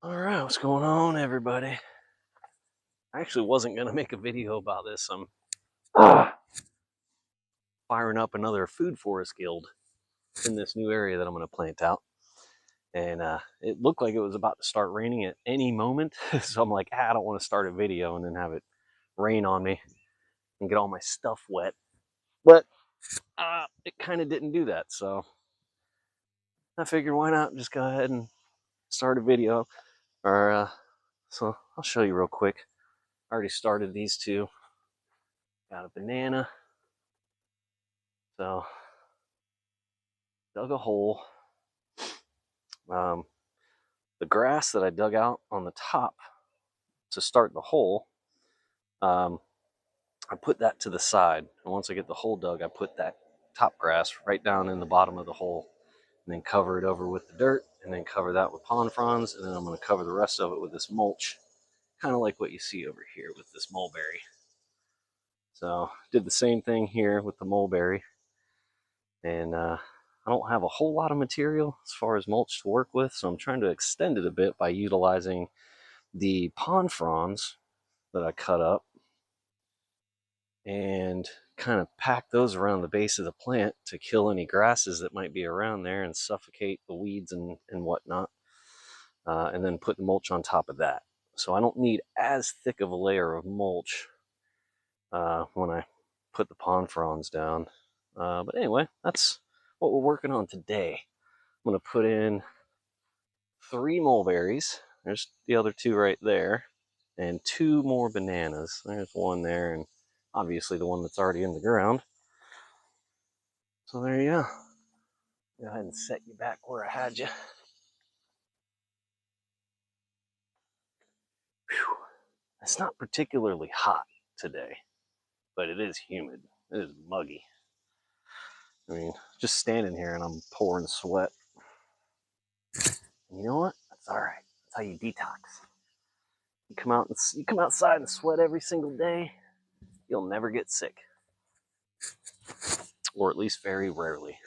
All right, what's going on, everybody? I actually wasn't going to make a video about this. I'm firing up another food forest guild in this new area that I'm going to plant out. And it looked like it was about to start raining at any moment. So I'm like, I don't want to start a video and then have it rain on me and get all my stuff wet. But it kind of didn't do that. So I figured, why not just go ahead and start a video. So I'll show you real quick. I already started these two. Got a banana. So dug a hole. The grass that I dug out on the top to start the hole, I put that to the side. And once I get the hole dug, I put that top grass right down in the bottom of the hole and then cover it over with the dirt and then cover that with pond fronds. And then I'm going to cover the rest of it with this mulch, kind of like what you see over here with this mulberry. So did the same thing here with the mulberry. And I don't have a whole lot of material as far as mulch to work with, so I'm trying to extend it a bit by utilizing the pond fronds that I cut up and kind of pack those around the base of the plant to kill any grasses that might be around there and suffocate the weeds and whatnot, and then put the mulch on top of that. So I don't need as thick of a layer of mulch when I put the pond fronds down. But anyway, that's what we're working on today. I'm going to put in 3 mulberries. There's the other 2 right there. And 2 more bananas. There's one there, and obviously the one that's already in the ground. So there you go. Go ahead and set you back where I had you. Whew. It's not particularly hot today, but it is humid. It is muggy. I mean, just standing here and I'm pouring sweat. And you know what? That's all right. That's how you detox. You come outside and sweat every single day, you'll never get sick. Or at least very rarely.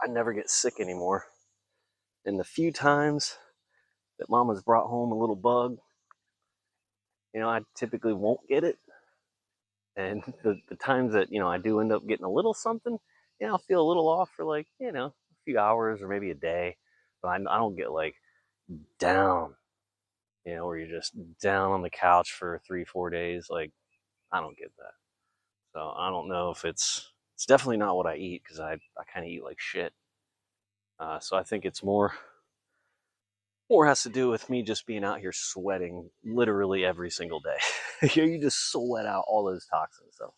I never get sick anymore. And the few times that Mama's brought home a little bug, I typically won't get it. And the times that, I do end up getting a little something, I'll feel a little off for like, a few hours or maybe a day. But I don't get like down, where you're just down on the couch for 3-4 days. Like, I don't get that. So I don't know if it's definitely not what I eat, because I kind of eat like shit. So I think it's more has to do with me just being out here sweating literally every single day. You just sweat out all those toxins. So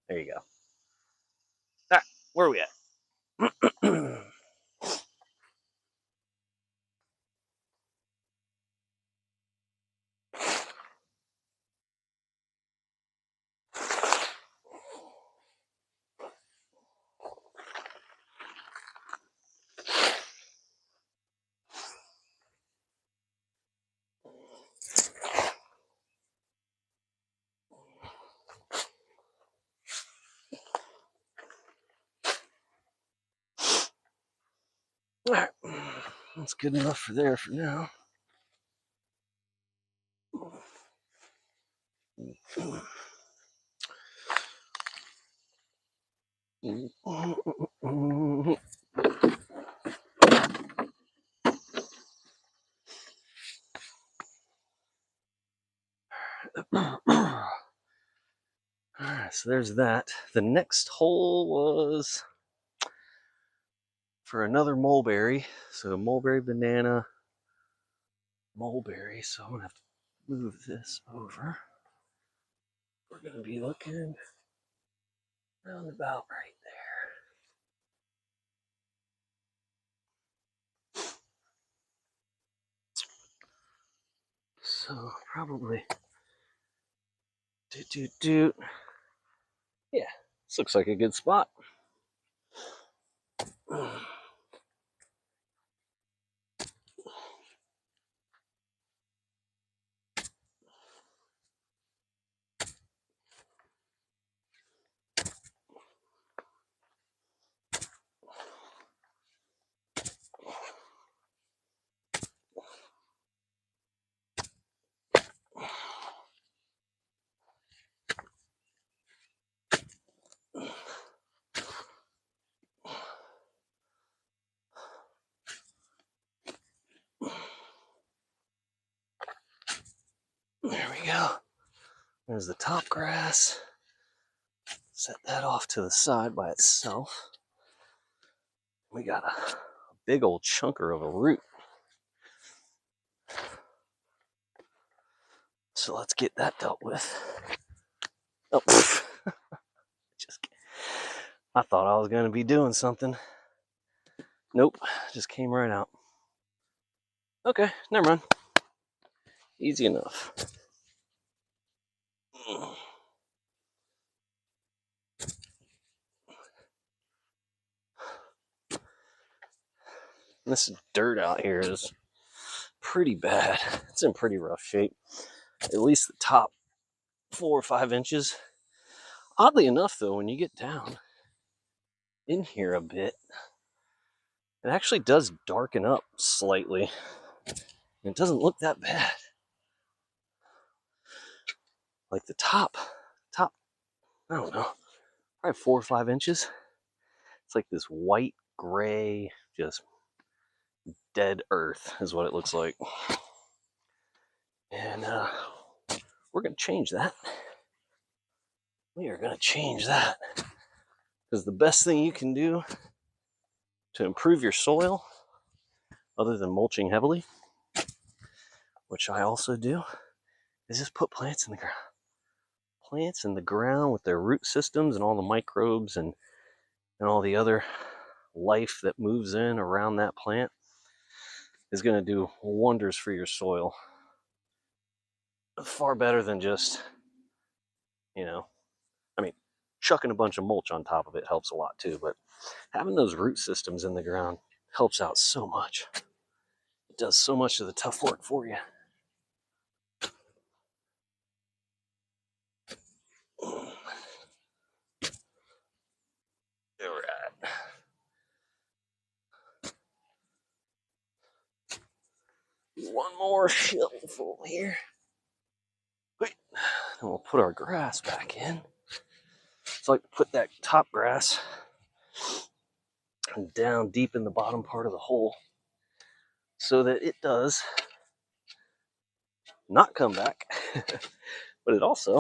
there you go. All right, where are we at? All right, that's good enough for there for now. Alright, so there's that. The next hole was for another mulberry. So mulberry, banana, mulberry. So I'm going to have to move this over. We're going to be looking around about right there. So probably yeah, this looks like a good spot. go. There's the top grass. Set that off to the side by itself. We got a big old chunker of a root. So let's get that dealt with. Oh, just I thought I was going to be doing something. Nope, just came right out. Okay, never mind. Easy enough. This dirt out here is pretty bad. It's in pretty rough shape. At least the top 4 or 5 inches. Oddly enough, though, when you get down in here a bit, it actually does darken up slightly. It doesn't look that bad. Like the top, I don't know, probably 4 or 5 inches. It's like this white, gray, just dead earth is what it looks like. And we're going to change that. We are going to change that. Because the best thing you can do to improve your soil, other than mulching heavily, which I also do, is just put plants in the ground. Plants in the ground with their root systems and all the microbes and all the other life that moves in around that plant is going to do wonders for your soil. Far better than just, chucking a bunch of mulch on top of it helps a lot too, but having those root systems in the ground helps out so much. It does so much of the tough work for you. All right. One more shovelful here. Wait. And we'll put our grass back in. So I like to put that top grass down deep in the bottom part of the hole so that it does not come back, but it also,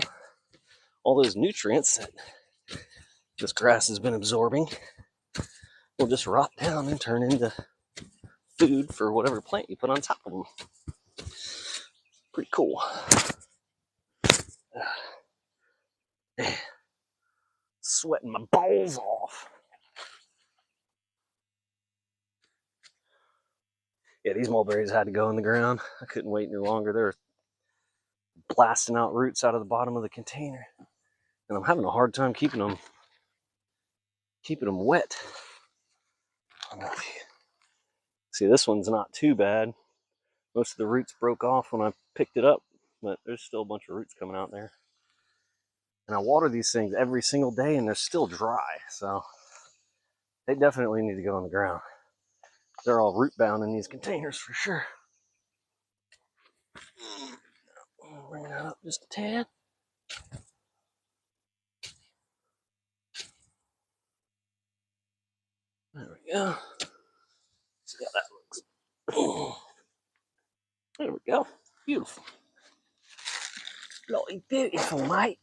all those nutrients that this grass has been absorbing will just rot down and turn into food for whatever plant you put on top of them. Pretty cool. Sweating my balls off. Yeah, these mulberries had to go in the ground. I couldn't wait any longer. They're blasting out roots out of the bottom of the container, and I'm having a hard time keeping them wet. I don't know if you see, this one's not too bad. Most of the roots broke off when I picked it up, but there's still a bunch of roots coming out there. And I water these things every single day, and they're still dry, so they definitely need to go on the ground. They're all root bound in these containers for sure. Bring that up just a tad. There we go. See how that looks. There we go. Beautiful. Bloody beautiful, mate.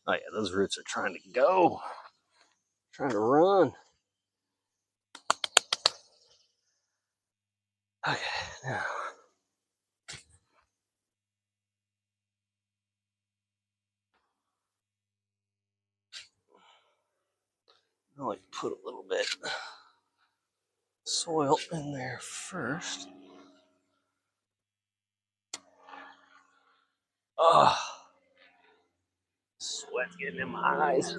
Oh yeah, those roots are trying to go. Trying to run. Okay, now. I like to put a little bit soil in there first. Oh, sweat's getting in my eyes.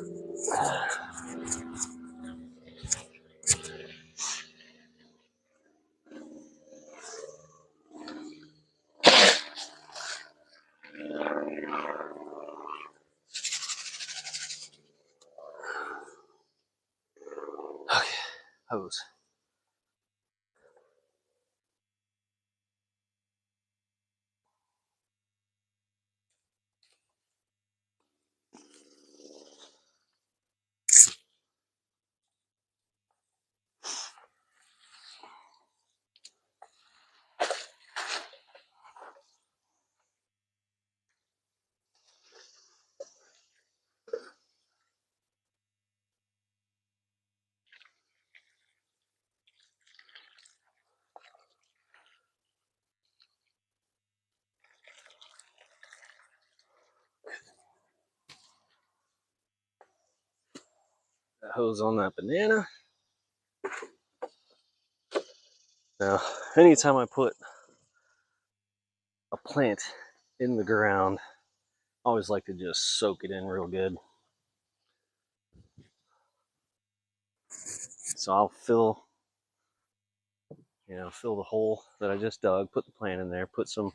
Okay, hose. hose on that banana. Now, anytime I put a plant in the ground, I always like to just soak it in real good. So I'll fill the hole that I just dug, put the plant in there, put some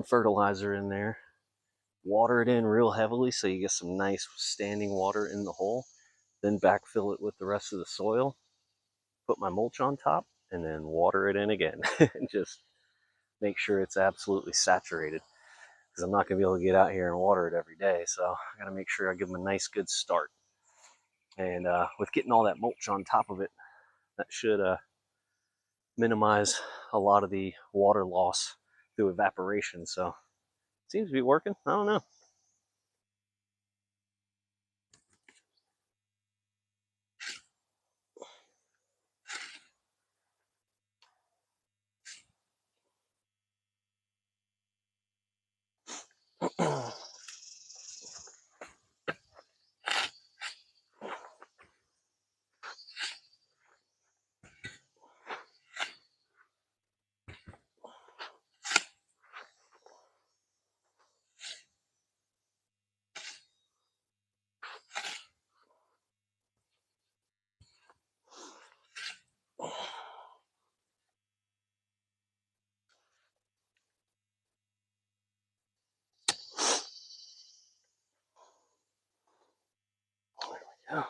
fertilizer in there, water it in real heavily so you get some nice standing water in the hole, then backfill it with the rest of the soil, put my mulch on top, and then water it in again. And just make sure it's absolutely saturated, because I'm not going to be able to get out here and water it every day. So I got to make sure I give them a nice good start. And with getting all that mulch on top of it, that should minimize a lot of the water loss through evaporation. So it seems to be working. I don't know. Yeah.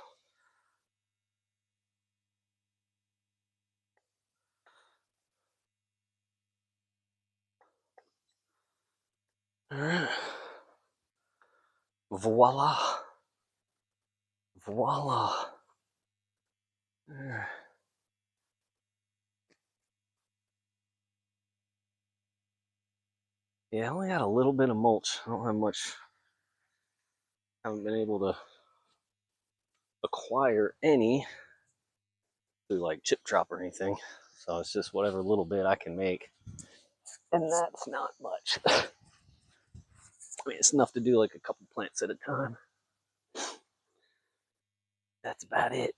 All right. Voila. Voila. Yeah, I only got a little bit of mulch. I don't have much. I haven't been able to acquire any through like chip drop or anything. So it's just whatever little bit I can make. And that's not much. I mean, it's enough to do like a couple plants at a time. That's about it.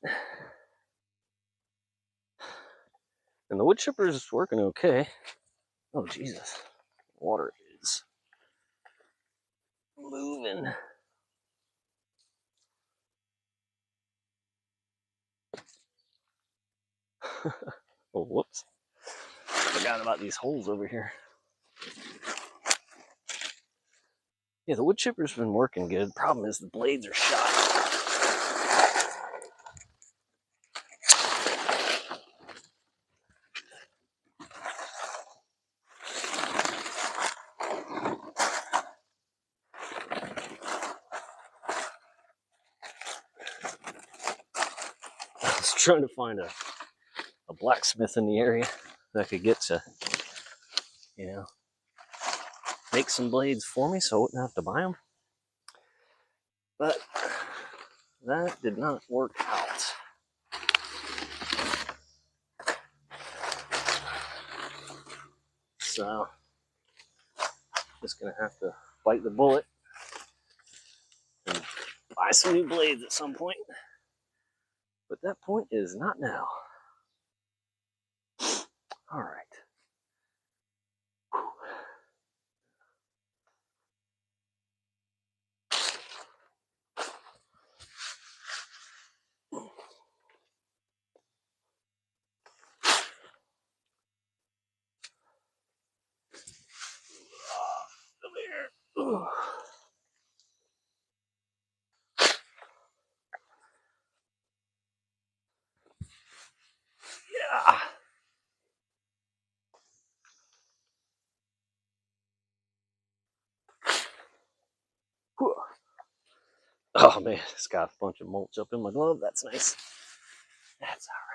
And the wood chipper is working okay. Oh, Jesus. Water is moving. Oh, whoops. Forgot about these holes over here. Yeah, the wood chipper's been working good. Problem is the blades are shot. I was trying to find a blacksmith in the area that could get to, make some blades for me so I wouldn't have to buy them. But that did not work out. So, just gonna have to bite the bullet and buy some new blades at some point. But that point is not now. All right. Come here. Ugh. Yeah. Whew. Oh man, it's got a bunch of mulch up in my glove. That's nice. That's all right.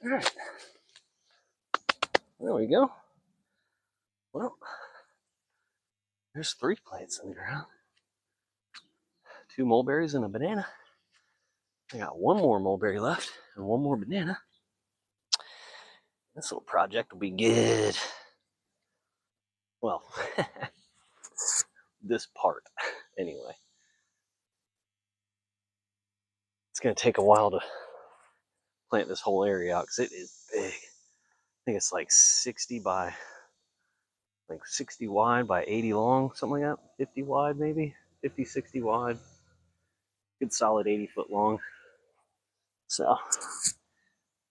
All right. There we go. Well, there's 3 plants in the ground. 2 mulberries and a banana. I got 1 more mulberry left and 1 more banana. This little project will be good. Well, this part, anyway. It's going to take a while to plant this whole area out because it is big. I think it's like 60 wide by 80 long, something like that. 50 wide, maybe 50, 60 wide. Good solid 80-foot long. So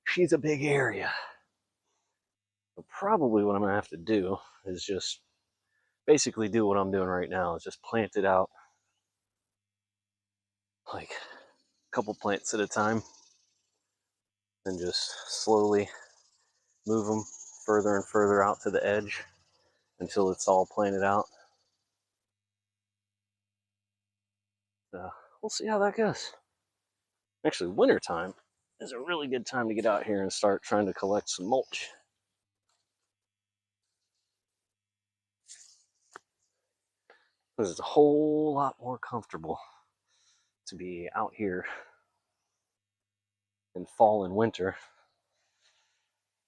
she's a big area. So probably what I'm gonna have to do is just basically do what I'm doing right now, is just plant it out like a couple plants at a time and just slowly move them further and further out to the edge until it's all planted out. So we'll see how that goes. Actually, wintertime is a really good time to get out here and start trying to collect some mulch. Because it's a whole lot more comfortable to be out here in fall and winter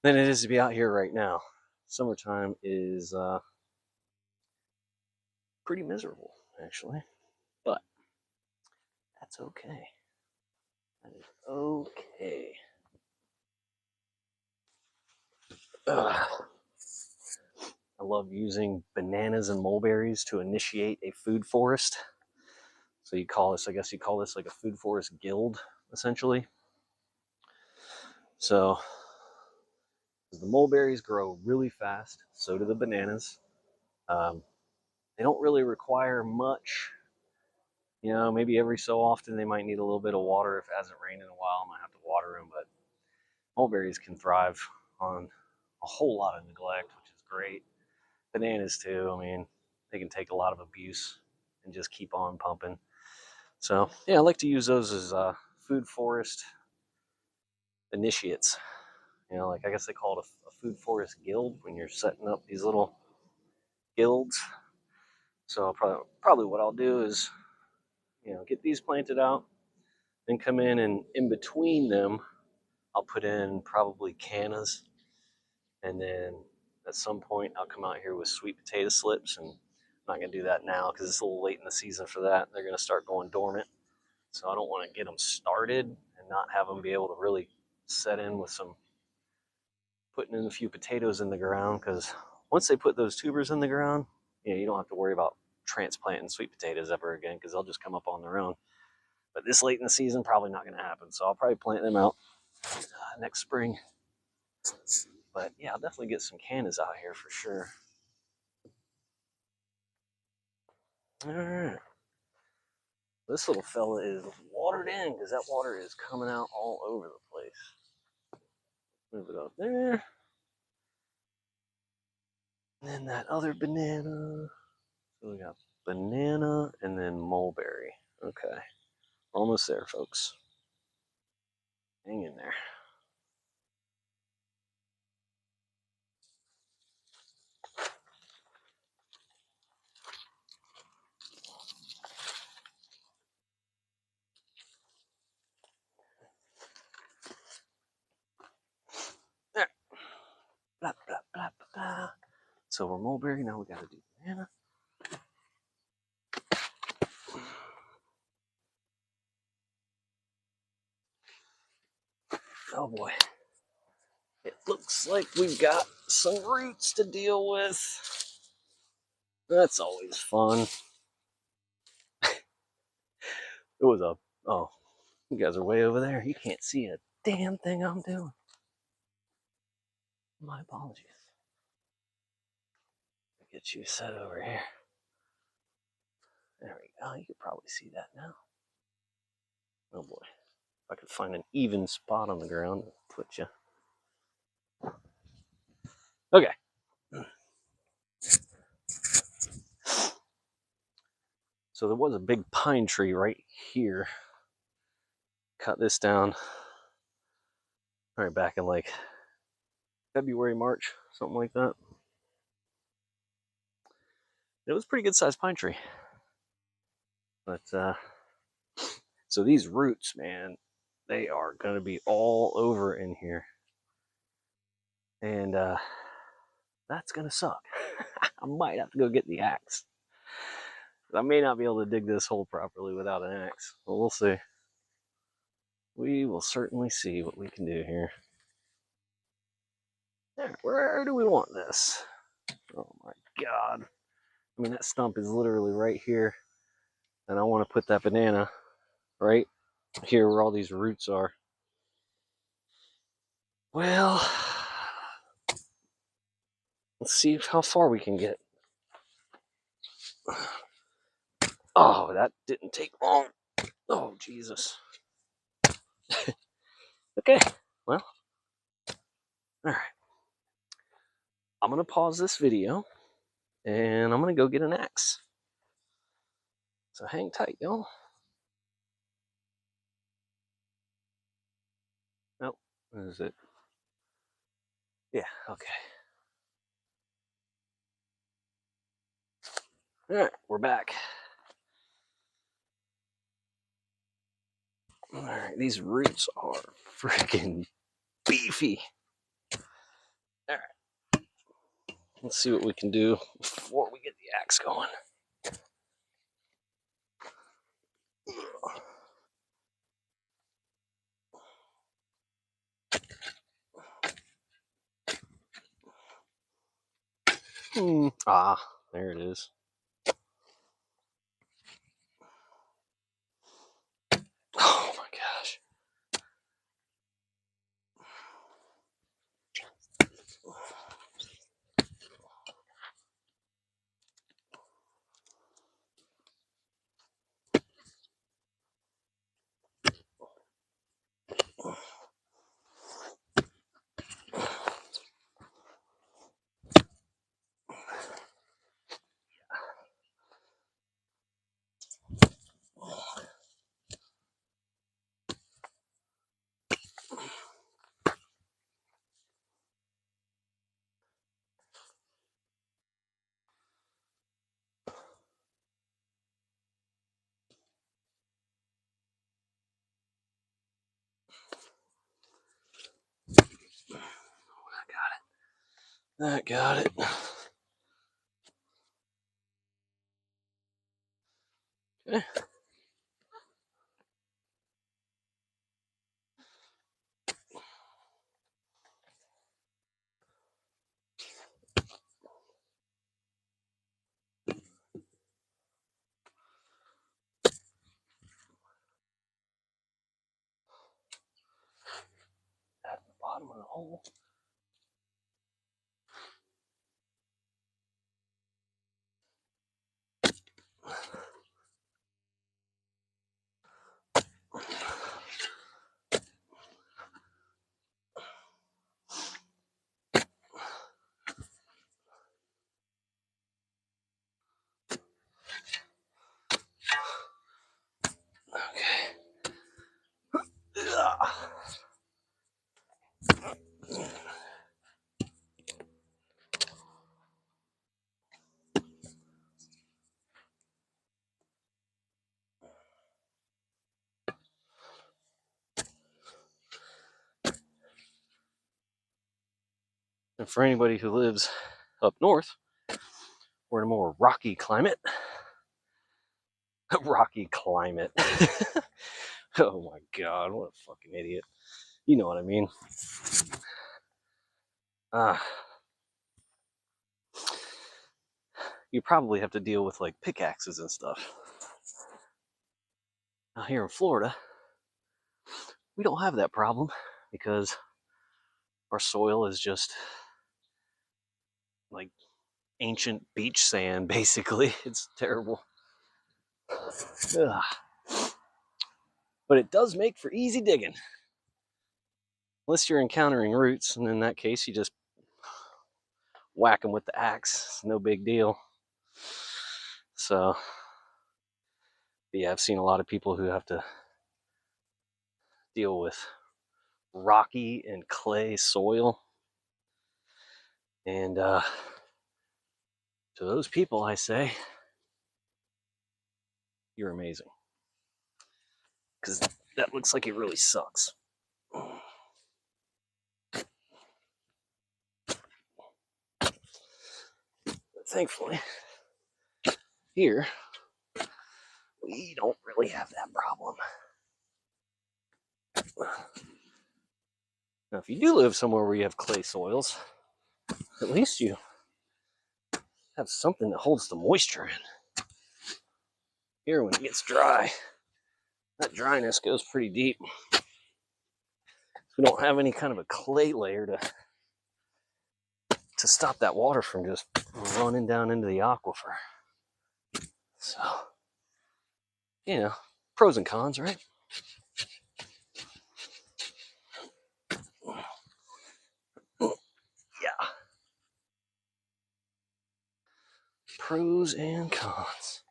than it is to be out here right now. Summertime is pretty miserable, actually, but that's okay. That is okay. Ugh. I love using bananas and mulberries to initiate a food forest. So you call this, I guess you call this like a food forest guild, essentially. So the mulberries grow really fast, so do the bananas. They don't really require much. You know, maybe every so often they might need a little bit of water. If it hasn't rained in a while, I might have to water them. But mulberries can thrive on a whole lot of neglect, which is great. Bananas too. I mean, they can take a lot of abuse and just keep on pumping. So yeah, I like to use those as food forest initiates. You know, like I guess they call it a food forest guild when you're setting up these little guilds. So probably what I'll do is, you know, get these planted out, then come in, and in between them, I'll put in probably cannas, and then at some point I'll come out here with sweet potato slips, and I'm not going to do that now because it's a little late in the season for that. They're going to start going dormant, so I don't want to get them started and not have them be able to really set in with some putting in a few potatoes in the ground, because once they put those tubers in the ground, you know, you don't have to worry about transplanting sweet potatoes ever again because they'll just come up on their own. But this late in the season, probably not going to happen. So I'll probably plant them out next spring. But yeah, I'll definitely get some cannas out here for sure. All right. This little fella is watered in because that water is coming out all over the place. Move it up there. And then that other banana. So we got banana and then mulberry. Okay. Almost there, folks. Hang in there. There. Blah, blah, blah, blah. So we're mulberry. Now we got to do banana. Oh boy. It looks like we've got some roots to deal with. That's always fun. It was a, oh, you guys are way over there. You can't see a damn thing I'm doing. My apologies. Get you set over here. There we go. You can probably see that now. Oh boy. If I could find an even spot on the ground, I'll put you. Okay. So there was a big pine tree right here. Cut this down. Probably back in like February, March, something like that. It was a pretty good sized pine tree. But so these roots, man, they are going to be all over in here. And that's going to suck. I might have to go get the axe. I may not be able to dig this hole properly without an axe. But we'll see. We will certainly see what we can do here. There, where do we want this? Oh my God. I mean, that stump is literally right here. And I want to put that banana right here where all these roots are. Well, let's see how far we can get. Oh, that didn't take long. Oh, Jesus. Okay, well, all right. I'm going to pause this video, and I'm going to go get an axe. So hang tight, y'all. Nope, what is it? Yeah, okay. All right, we're back. All right, these roots are freaking beefy. All right, let's see what we can do before we get the axe going. Ah, there it is. Oh my gosh. I got it. Okay. At the bottom of the hole. Okay. And for anybody who lives up north, we're in a more rocky climate. Rocky climate. Oh my God, what a fucking idiot. You know what I mean. You probably have to deal with like pickaxes and stuff. Now here in Florida, we don't have that problem because our soil is just like ancient beach sand, basically. It's terrible. Ugh. But it does make for easy digging. Unless you're encountering roots, and in that case, you just whack them with the axe. It's no big deal. So, yeah, I've seen a lot of people who have to deal with rocky and clay soil. And to those people, I say, you're amazing. Because that looks like it really sucks. But thankfully, here, we don't really have that problem. Now, if you do live somewhere where you have clay soils, at least you have something that holds the moisture in. Here, when it gets dry, that dryness goes pretty deep. We don't have any kind of a clay layer to stop that water from just running down into the aquifer. So, you know, pros and cons, right? Yeah. Pros and cons.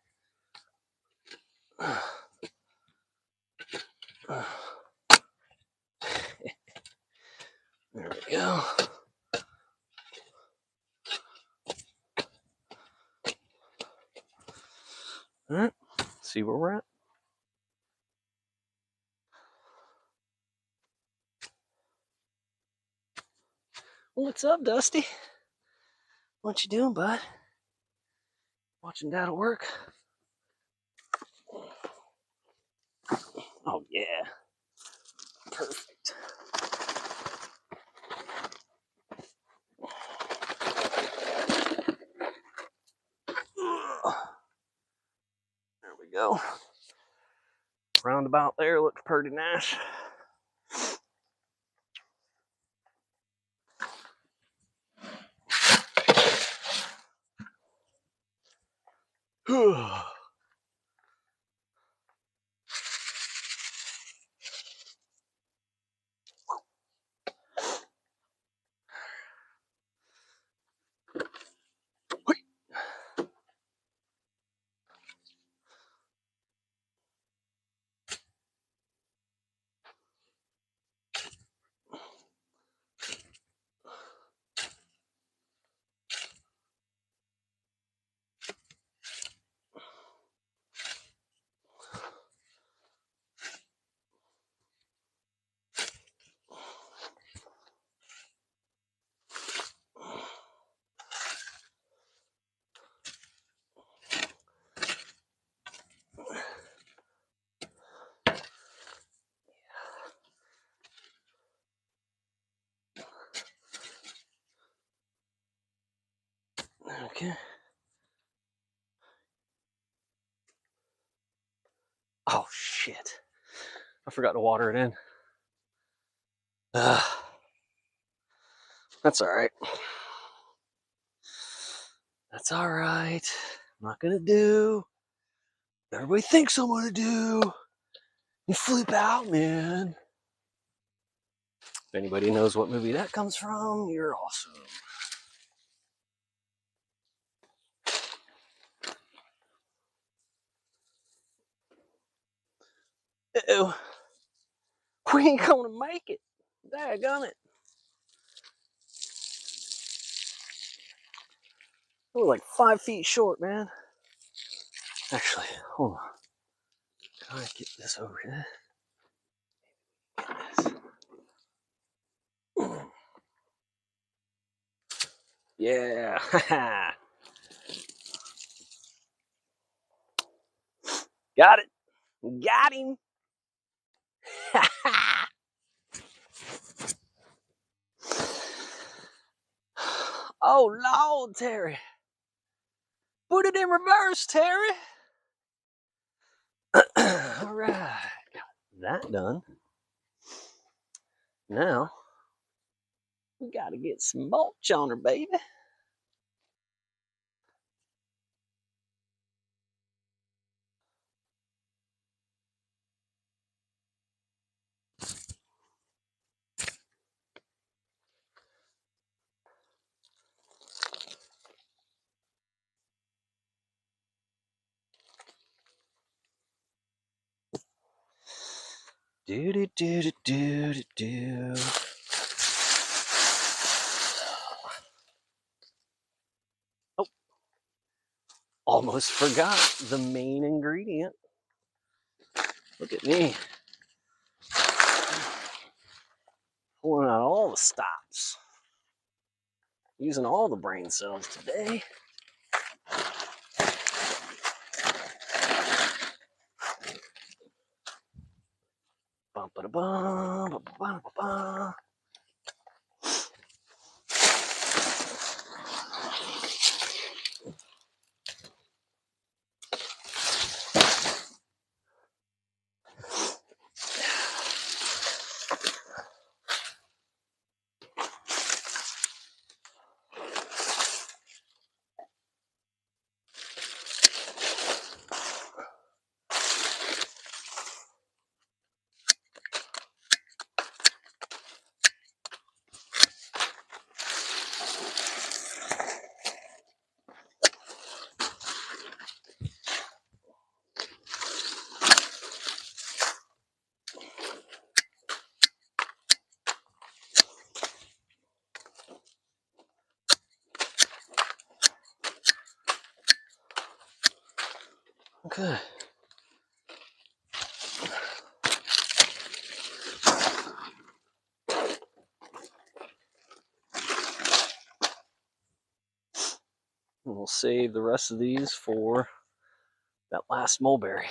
There we go. All right, see where we're at. What's up, Dusty? What you doing, bud? Watching Dad at work? Oh, yeah. Perfect. There we go. Roundabout there looks pretty nice. Okay. Oh, shit. I forgot to water it in. That's all right. That's all right. I'm not going to do what everybody thinks I'm going to do. You flip out, man. If anybody knows what movie that comes from, you're awesome. Uh-oh. We ain't gonna make it. Daggone it. We're like 5 feet short, man. Actually, hold on. Can I get this over here? Get this. Yeah. Got it. Got him. Oh, Lord, Terry. Put it in reverse, Terry. All right. Got that done. Now, we got to get some mulch on her, baby. Do do do do do do do. Oh, almost forgot the main ingredient. Look at me. Pulling out all the stops. Using all the brain cells today. Bum, ba, da, bum, ba, ba, ba, ba, ba. Okay. And we'll save the rest of these for that last mulberry.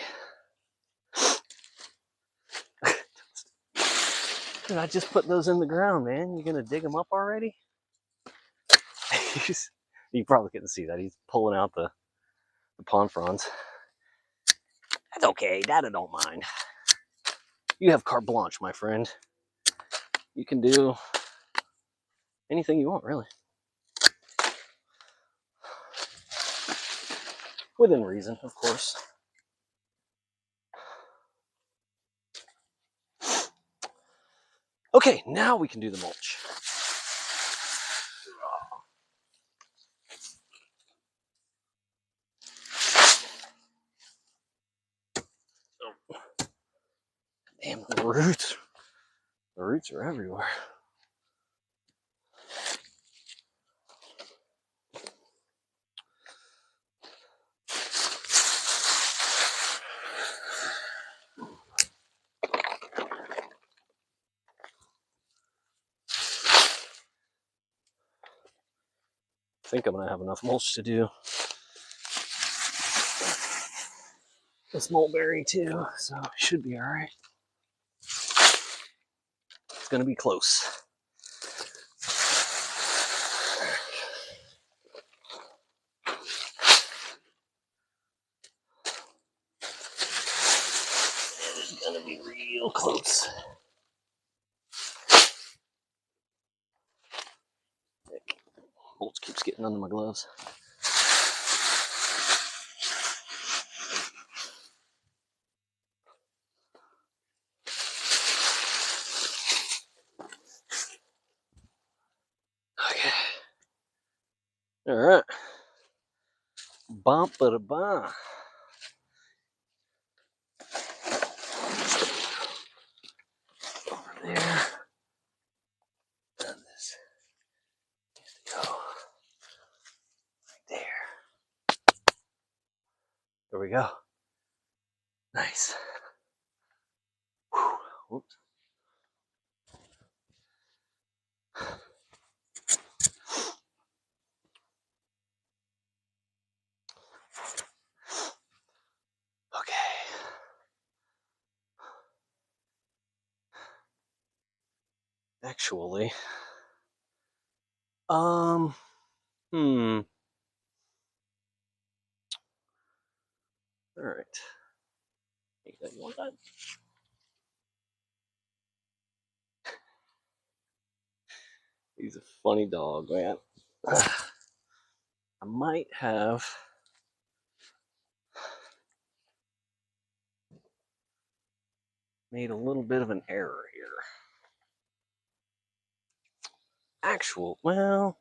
Dude, I just put those in the ground, man. You gonna dig them up already? You probably couldn't see that. He's pulling out the pond fronds. That's okay. Dada don't mind. You have carte blanche, my friend. You can do anything you want, really. Within reason, of course. Okay, now we can do the mulch. Damn, the roots. The roots are everywhere. I think I'm gonna have enough mulch to do this mulberry too, so it should be all right. It's gonna be close. It's gonna be real close. Mulch keeps getting under my gloves. Okay. All right. Bump it a bump. Over there. And this needs to go right there. There we go. Nice. Whew. Oops. Okay. Actually, all right. You want that? He's a funny dog, man. I might have made a little bit of an error here. Well,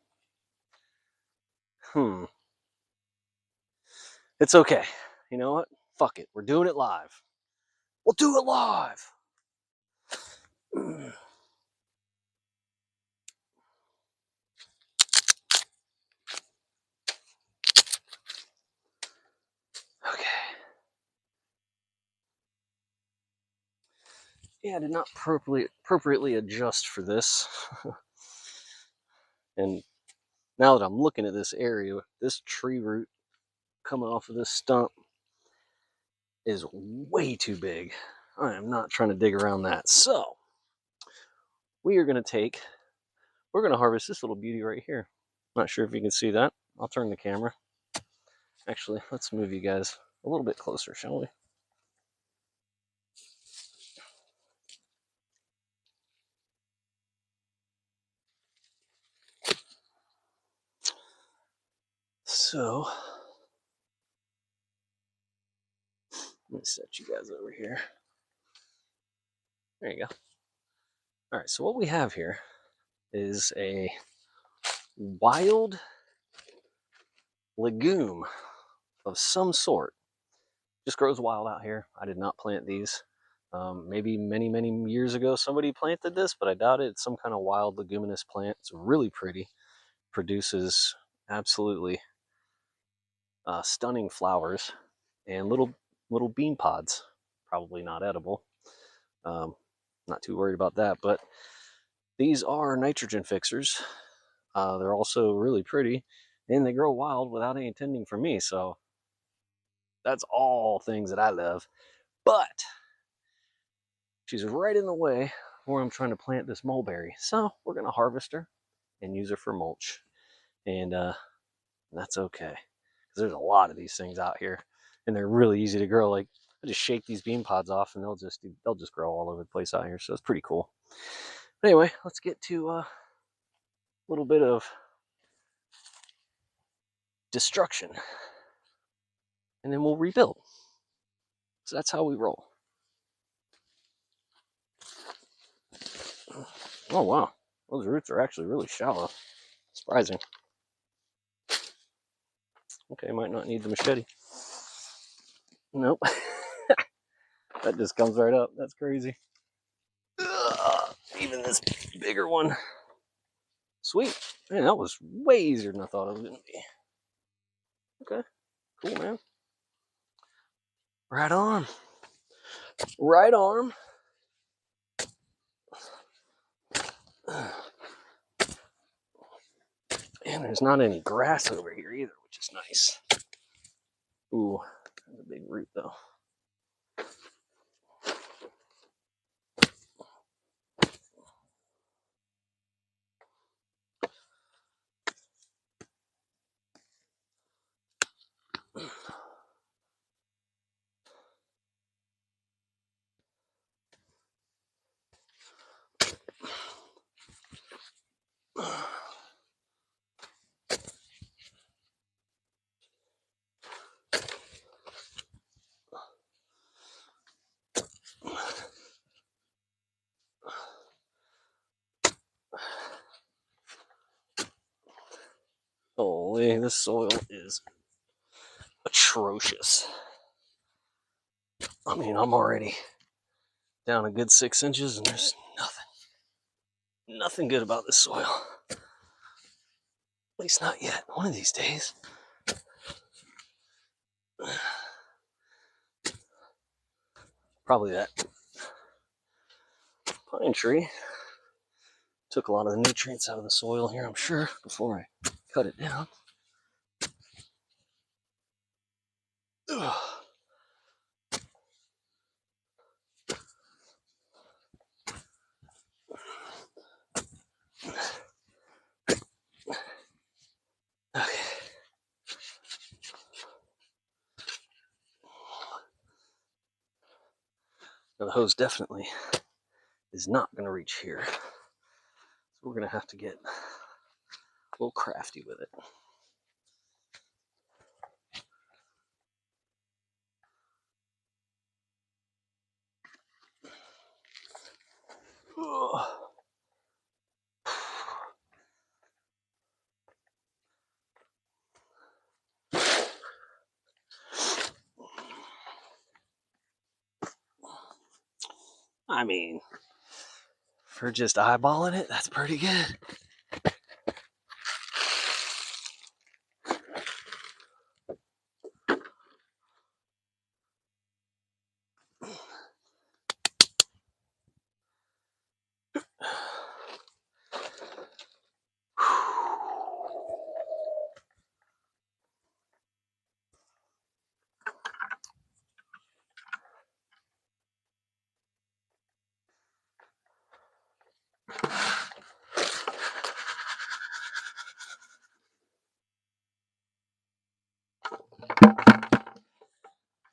it's okay. You know what? Fuck it. We're doing it live. We'll do it live. Okay. Yeah, I did not appropriately adjust for this. And now that I'm looking at this area, this tree root coming off of this stump is way too big. I am not trying to dig around that. So we're going to harvest this little beauty right here. Not sure if you can see that. I'll turn the camera. Actually, let's move you guys a little bit closer, shall we? So let me set you guys over here. There you go. All right, so what we have here is a wild legume of some sort. Just grows wild out here. I did not plant these. Maybe many, many years ago somebody planted this, but I doubt it. It's some kind of wild leguminous plant. It's really pretty. Produces absolutely stunning flowers and little bean pods. Probably not edible. Not too worried about that, but these are nitrogen fixers. They're also really pretty, and they grow wild without any tending from me. So that's all things that I love. But she's right in the way where I'm trying to plant this mulberry. So we're going to harvest her and use her for mulch. And that's okay. Because there's a lot of these things out here, and they're really easy to grow. Like, I just shake these bean pods off and they'll just grow all over the place out here. So it's pretty cool. But anyway, let's get to a little bit of destruction, and then we'll rebuild. So that's how we roll. Oh wow, those roots are actually really shallow. Surprising. Okay, might not need the machete. Nope. That just comes right up. That's crazy. Ugh, even this bigger one. Sweet. Man, that was way easier than I thought it was going to be. Okay, cool, man. Right on. Right arm. And there's not any grass over here either, which is nice. Ooh, that's a big root though. Holy, this soil is atrocious. I mean, I'm already down a good 6 inches and there's nothing good about this soil. At least not yet. One of these days. Probably that pine tree took a lot of the nutrients out of the soil here, I'm sure, before I cut it down. Ugh. Okay. Now the hose definitely is not going to reach here. So we're going to have to get a little crafty with it. Ugh. I mean, For just eyeballing it, that's pretty good.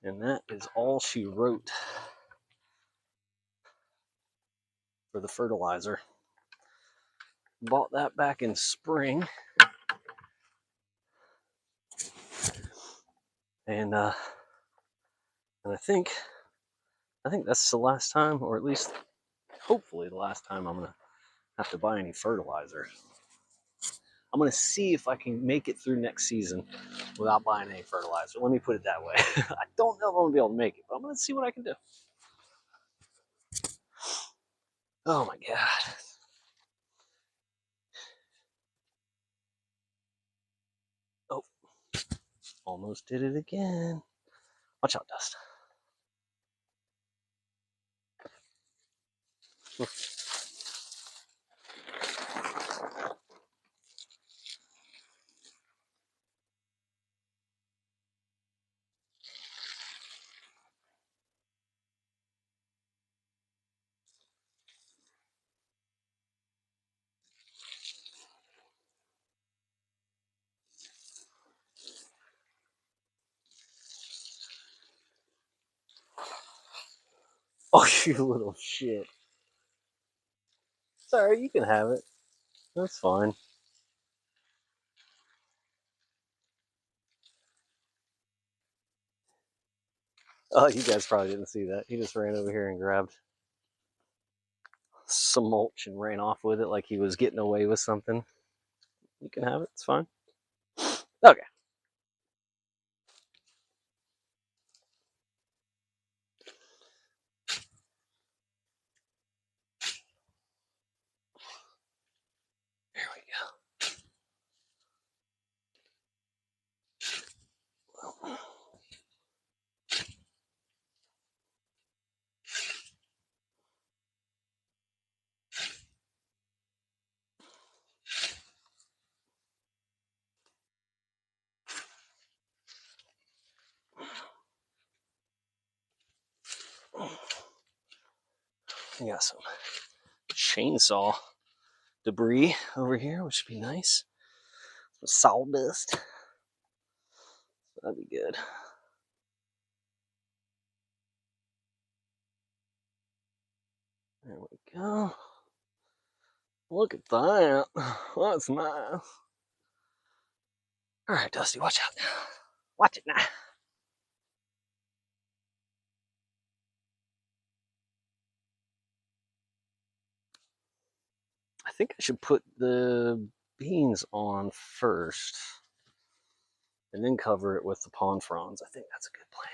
And that is all she wrote for the fertilizer. Bought that back in spring. And I think that's the last time, or at least hopefully the last time I'm gonna have to buy any fertilizer. I'm gonna see if I can make it through next season without buying any fertilizer. Let me put it that way. I don't know if I'm gonna be able to make it, but I'm gonna see what I can do. Oh my god. Oh, almost did it again. Watch out, Dust. Oh, you little shit. Sorry, you can have it. That's fine. Oh, you guys probably didn't see that. He just ran over here and grabbed some mulch and ran off with it like he was getting away with something. You can have it. It's fine. Okay. Here we go. We got some chainsaw debris over here, which would be nice. Some sawdust. That'd be good. There we go. Look at that. That's nice. All right, Dusty, watch out. Watch it now. I think I should put the beans on first and then cover it with the pond fronds. I think that's a good plan.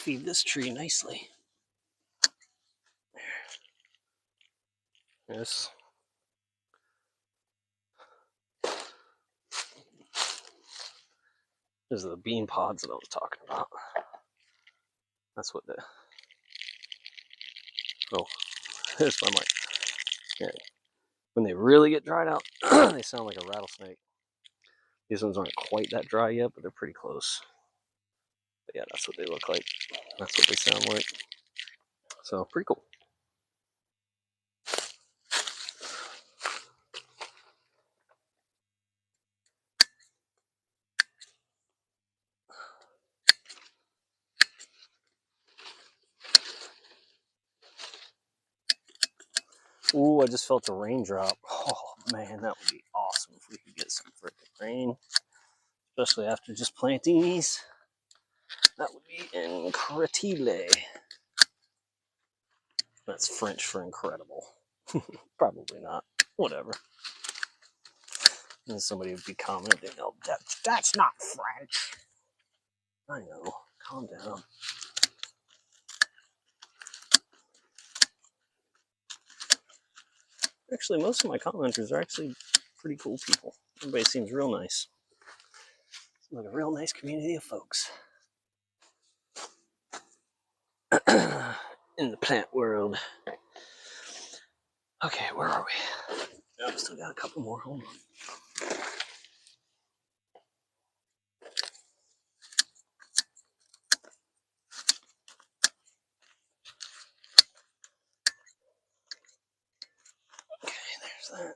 feed this tree nicely. This is the bean pods that I was talking about. That's what the... Oh, there's my mic. Yeah. When they really get dried out, they sound like a rattlesnake. These ones aren't quite that dry yet, but they're pretty close. But yeah, that's what they look like. That's what they sound like. So, pretty cool. Ooh, I just felt a raindrop. Oh man, that would be awesome if we could get some freaking rain. Especially after just planting these. That would be incredible. That's French for incredible. Probably not. Whatever. And somebody would be commenting, oh, that's not French. I know. Calm down. Actually, most of my commenters are actually pretty cool people. Everybody seems real nice. Seems like a real nice community of folks. In the plant world. Okay, where are we? Oh, I've still got a couple more. Hold on. Okay, there's that.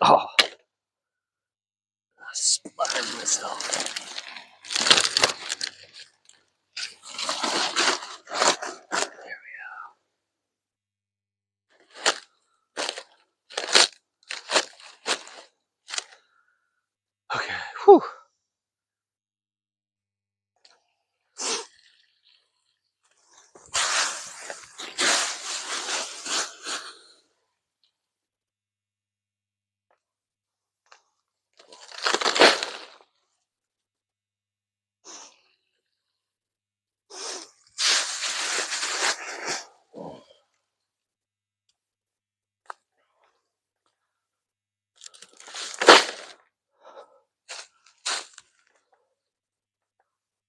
Oh, I splattered myself. There we go. Okay, whew.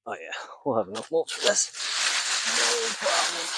Oh yeah, we'll have enough mulch for this. No problem.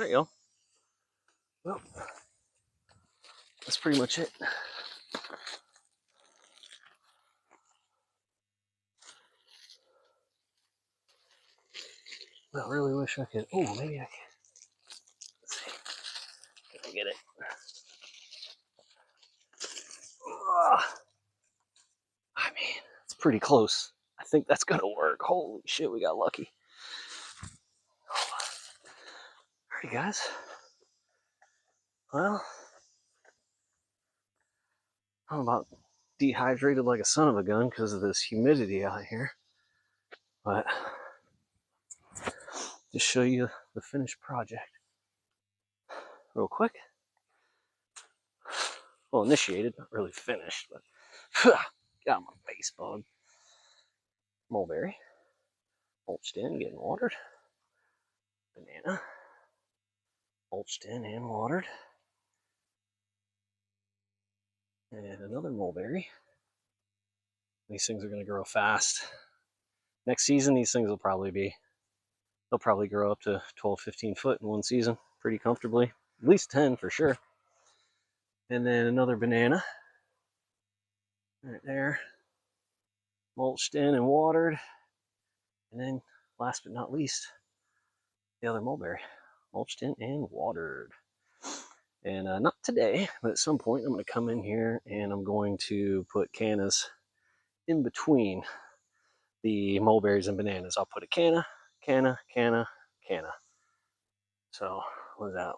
There you go. Well, that's pretty much it. I really wish I could. Oh, maybe I can. Let's see. Can I get it? I mean, it's pretty close. I think that's gonna work. Holy shit, we got lucky. Alrighty, guys. Well, I'm about dehydrated like a son of a gun because of this humidity out here. But just show you the finished project real quick. Well, initiated, not really finished, but got my face bug. Mulberry, mulched in, getting watered. Banana, mulched in and watered. And another mulberry. These things are going to grow fast. Next season, these things will probably they'll probably grow up to 12, 15 foot in one season pretty comfortably. At least 10 for sure. And then another banana right there, mulched in and watered. And then last but not least, the other mulberry, mulched in and watered. And not today, but at some point I'm going to come in here and I'm going to put cannas in between the mulberries and bananas. I'll put a canna. So what is that?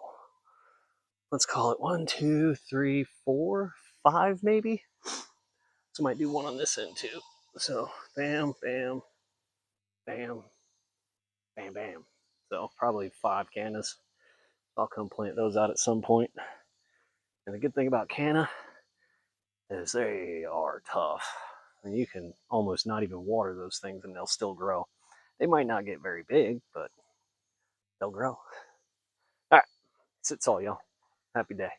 Let's call it 1, 2, 3, 4, 5 maybe. So I might do one on this end too. So bam, bam, bam, bam, bam. So probably 5 cannas. I'll come plant those out at some point. And the good thing about canna is they are tough. And you can almost not even water those things and they'll still grow. They might not get very big, but they'll grow. All right, that's all, y'all. Happy day.